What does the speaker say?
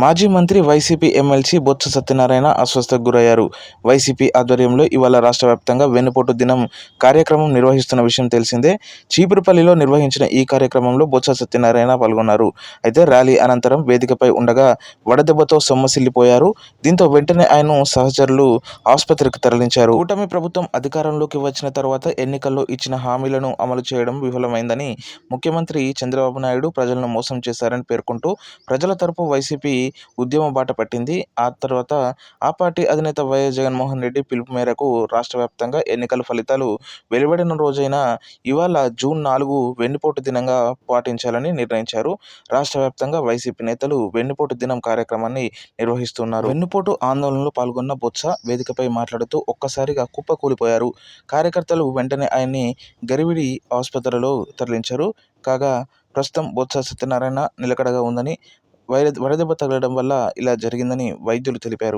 మాజీ మంత్రి, YCP MLC Botsa Satyanarayana అస్వస్థతకు గురయ్యారు. వైసీపీ ఆధ్వర్యంలో ఇవాళ రాష్ట్ర వ్యాప్తంగా వెన్నుపోటు దినం కార్యక్రమం నిర్వహిస్తున్న విషయం తెలిసిందే. చీపురుపల్లిలో నిర్వహించిన ఈ కార్యక్రమంలో బొత్స సత్యనారాయణ పాల్గొన్నారు. అయితే ర్యాలీ అనంతరం వేదికపై ఉండగా వడదెబ్బతో సొమ్మసిల్లిపోయారు. దీంతో వెంటనే ఆయన్ను సహచరులు ఆసుపత్రికి తరలించారు. కూటమి ప్రభుత్వం అధికారంలోకి వచ్చిన తర్వాత ఎన్నికల్లో ఇచ్చిన హామీలను అమలు చేయడం విఫలమైందని, ముఖ్యమంత్రి చంద్రబాబు నాయుడు ప్రజలను మోసం చేశారని పేర్కొంటూ ప్రజల తరపు వైసీపీ ఉద్యమ బాట పట్టింది. ఆ తర్వాత ఆ పార్టీ అధినేత వైఎస్ జగన్మోహన్ రెడ్డి పిలుపు మేరకు రాష్ట్ర వ్యాప్తంగా ఎన్నికల ఫలితాలు వెలువడిన రోజైన ఇవాళ జూన్ 4 వెన్నుపోటు దినంగా పాటించాలని నిర్ణయించారు. రాష్ట్ర వ్యాప్తంగా వైసీపీ నేతలు వెన్నుపోటు దినం కార్యక్రమాన్ని నిర్వహిస్తున్నారు. వెన్నుపోటు ఆందోళనలో పాల్గొన్న బొత్స వేదికపై మాట్లాడుతూ ఒక్కసారిగా కుప్పకూలిపోయారు. కార్యకర్తలు వెంటనే ఆయన్ని గరివిడి ఆసుపత్రిలో తరలించారు. కాగా ప్రస్తుతం బొత్స సత్యనారాయణ నిలకడగా ఉందని, వడదెబ్బ తగలడం వల్ల ఇలా జరిగిందని వైద్యులు తెలిపారు.